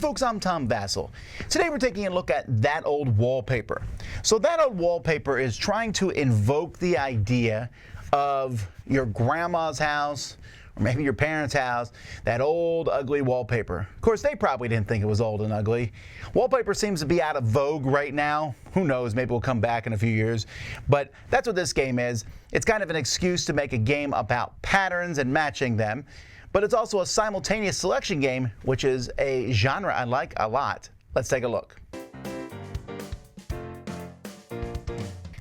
folks, I'm Vasel. Today we're taking a look at That Old Wallpaper. So That Old Wallpaper is trying to invoke the idea of your grandma's house, or maybe your parents' house, that old ugly wallpaper. Of course, they probably didn't think it was old and ugly. Wallpaper seems to be out of vogue right now. Who knows, maybe we'll come back in a few years. But that's what this game is. It's kind of an excuse to make a game about patterns and matching them. But it's also a simultaneous selection game, which is a genre I like a lot. Let's take a look.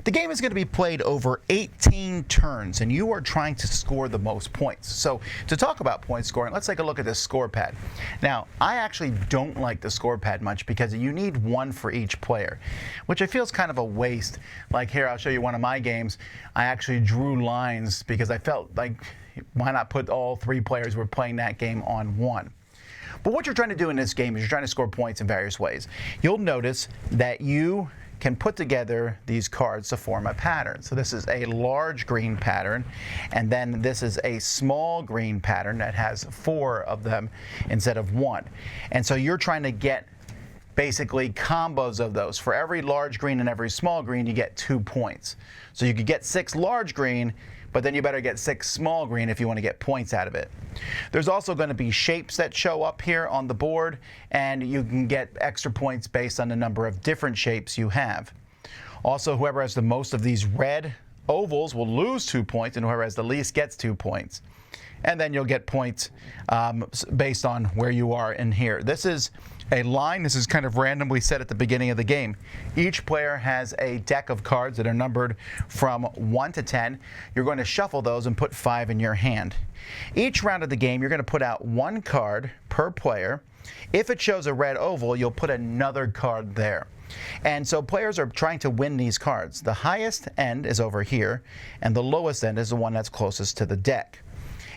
The game is going to be played over 18 turns, and you are trying to score the most points. So to talk about point scoring, let's take a look at this score pad. Now, I actually don't like the score pad much because you need one for each player, which I feel is kind of a waste. Like here, I'll show you one of my games. I actually drew lines because I felt like, why not put all three players who are playing that game on one? But what you're trying to do in this game is you're trying to score points in various ways. You'll notice that you can put together these cards to form a pattern. So this is a large green pattern, and then this is a small green pattern that has 4 of them instead of 1. And so you're trying to get basically combos of those. For every large green and every small green, you get 2 points. So you could get 6 large green, but then you better get 6 small green if you want to get points out of it. There's also going to be shapes that show up here on the board, and you can get extra points based on the number of different shapes you have. Also, whoever has the most of these red ovals will lose 2 points, and whoever has the least gets 2 points. And then you'll get points based on where you are in here. This is a line. This is kind of randomly set at the beginning of the game. Each player has a deck of cards that are numbered from 1 to 10. You're going to shuffle those and put 5 in your hand. Each round of the game, you're going to put out 1 card per player. If it shows a red oval, you'll put another card there. And so players are trying to win these cards. The highest end is over here, and the lowest end is the one that's closest to the deck.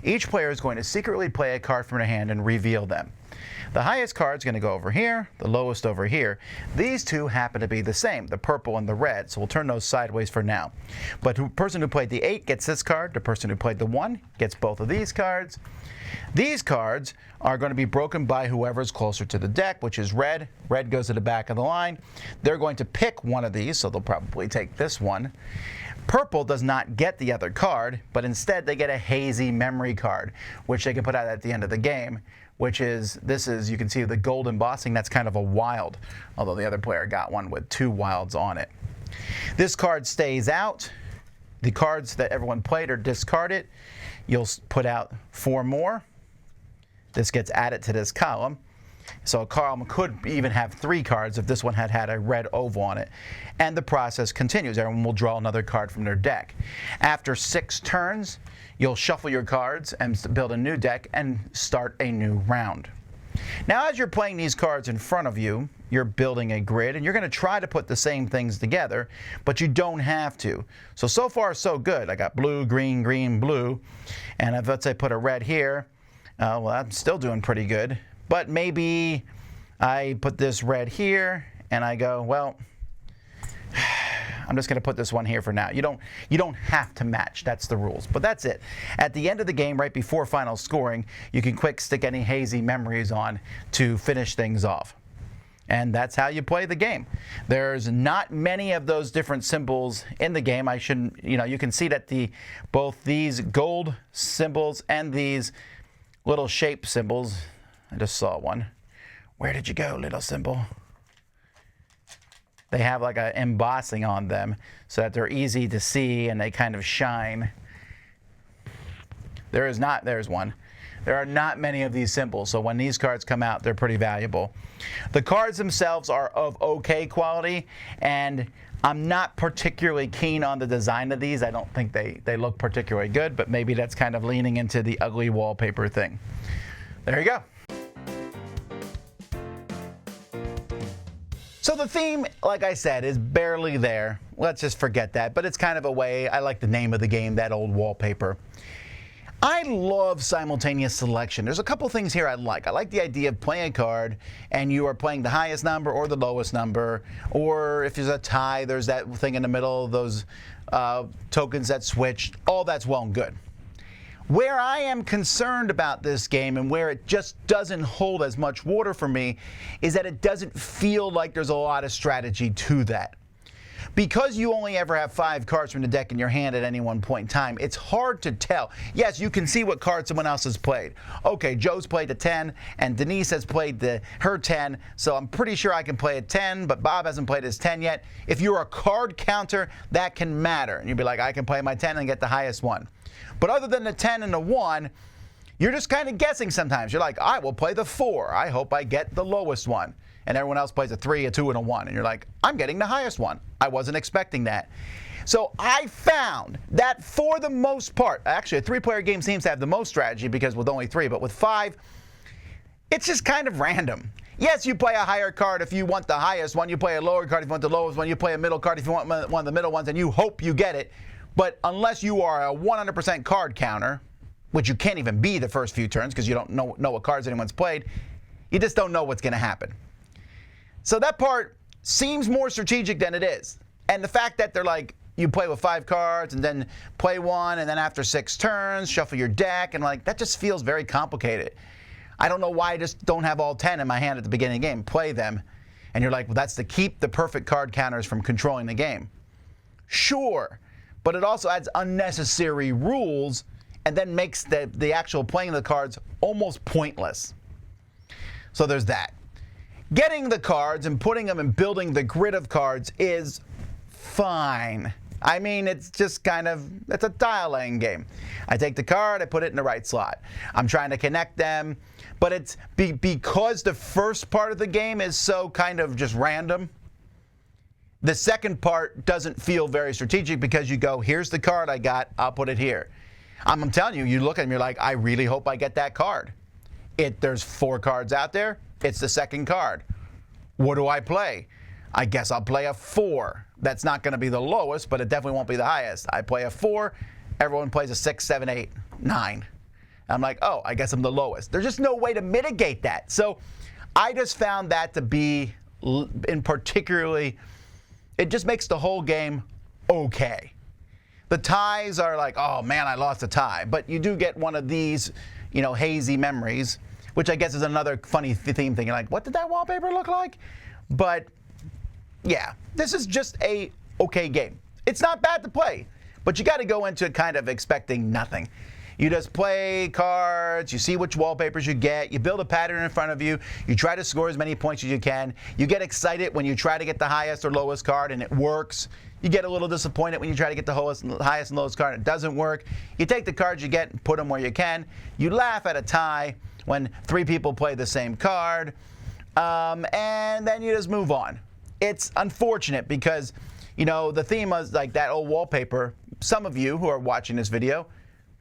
Each player is going to secretly play a card from their hand and reveal them. The highest card is going to go over here, the lowest over here. These two happen to be the same, the purple and the red, so we'll turn those sideways for now. But the person who played the 8 gets this card, the person who played the 1 gets both of these cards. These cards are going to be broken by whoever's closer to the deck, which is red. Red goes to the back of the line. They're going to pick one of these, so they'll probably take this one. Purple does not get the other card, but instead they get a hazy memory card, which they can put out at the end of the game, which is, you can see the gold embossing, that's kind of a wild, although the other player got one with 2 wilds on it. This card stays out. The cards that everyone played are discarded. You'll put out 4 more. This gets added to this column. So a column could even have 3 cards if this one had had a red oval on it. And the process continues. Everyone will draw another card from their deck. After 6 turns, you'll shuffle your cards and build a new deck and start a new round. Now, as you're playing these cards in front of you, you're building a grid, and you're going to try to put the same things together, but you don't have to. So far, so good. I got blue, green, green, blue. And if, let's say, put a red here, well, I'm still doing pretty good. But maybe I put this red here, and I go, well, I'm just going to put this one here for now. You don't have to match. That's the rules. But that's it. At the end of the game, right before final scoring, you can quick stick any hazy memories on to finish things off. And that's how you play the game. There's not many of those different symbols in the game. You can see that both these gold symbols and these little shape symbols, I just saw one. Where did you go, little symbol? They have like an embossing on them so that they're easy to see and they kind of shine. There's one. There are not many of these symbols, so when these cards come out, they're pretty valuable. The cards themselves are of okay quality, and I'm not particularly keen on the design of these. I don't think they look particularly good, but maybe that's kind of leaning into the ugly wallpaper thing. There you go. So the theme, like I said, is barely there. Let's just forget that, but it's kind of a way. I like the name of the game, That Old Wallpaper. I love simultaneous selection. There's a couple things here I like. I like the idea of playing a card and you are playing the highest number or the lowest number, or if there's a tie, there's that thing in the middle, those tokens that switch. All that's well and good. Where I am concerned about this game and where it just doesn't hold as much water for me is that it doesn't feel like there's a lot of strategy to that. Because you only ever have 5 cards from the deck in your hand at any one point in time, it's hard to tell. Yes, you can see what card someone else has played. Okay, Joe's played a 10, and Denise has played her 10, so I'm pretty sure I can play a 10, but Bob hasn't played his 10 yet. If you're a card counter, that can matter. And you'd be like, I can play my 10 and get the highest one. But other than the 10 and the 1, you're just kind of guessing sometimes. You're like, I will play the 4. I hope I get the lowest one. And everyone else plays a 3, a 2, and a 1. And you're like, I'm getting the highest one. I wasn't expecting that. So I found that for the most part, actually a 3-player game seems to have the most strategy because with only 3, but with 5, it's just kind of random. Yes, you play a higher card if you want the highest one. You play a lower card if you want the lowest one. You play a middle card if you want one of the middle ones, and you hope you get it. But unless you are a 100% card counter, which you can't even be the first few turns because you don't know what cards anyone's played, you just don't know what's going to happen. So that part seems more strategic than it is. And the fact that they're like, you play with 5 cards and then play 1, and then after 6 turns, shuffle your deck, and like, that just feels very complicated. I don't know why I just don't have all 10 in my hand at the beginning of the game. Play them. And you're like, well, that's to keep the perfect card counters from controlling the game. Sure. But it also adds unnecessary rules and then makes the actual playing of the cards almost pointless. So there's that. Getting the cards and putting them and building the grid of cards is fine. I mean, it's just kind of, it's a tile laying game. I take the card, I put it in the right slot. I'm trying to connect them, but it's because the first part of the game is so kind of just random. The second part doesn't feel very strategic because you go, here's the card I got, I'll put it here. I'm telling you, you look at them, you're like, I really hope I get that card. There's 4 cards out there. It's the second card. What do I play? I guess I'll play a 4. That's not going to be the lowest, but it definitely won't be the highest. I play a 4. Everyone plays a 6, 7, 8, 9. I'm like, oh, I guess I'm the lowest. There's just no way to mitigate that. So I just found that to be, particularly, it just makes the whole game okay. The ties are like, oh man, I lost a tie. But you do get one of these, hazy memories, which I guess is another funny theme thing. You're like, what did that wallpaper look like? But yeah, this is just a okay game. It's not bad to play, but you got to go into it kind of expecting nothing. You just play cards, you see which wallpapers you get, you build a pattern in front of you, you try to score as many points as you can. You get excited when you try to get the highest or lowest card and it works. You get a little disappointed when you try to get the highest and lowest card and it doesn't work. You take the cards you get and put them where you can. You laugh at a tie when 3 people play the same card, and then you just move on. It's unfortunate because, the theme was like That Old Wallpaper. Some of you who are watching this video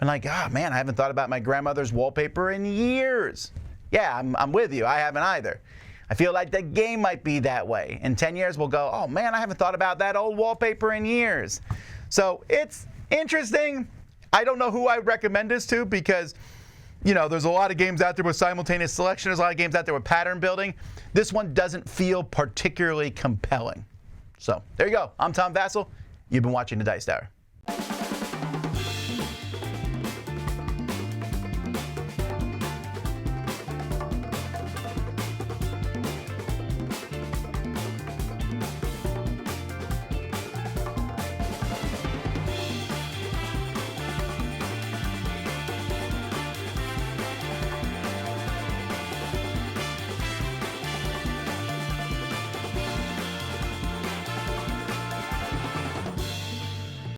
are like, oh man, I haven't thought about my grandmother's wallpaper in years. Yeah, I'm with you. I haven't either. I feel like the game might be that way. In 10 years, we'll go, oh man, I haven't thought about that old wallpaper in years. So it's interesting. I don't know who I recommend this to because, there's a lot of games out there with simultaneous selection. There's a lot of games out there with pattern building. This one doesn't feel particularly compelling. So there you go. I'm Tom Vasel. You've been watching the Dice Tower.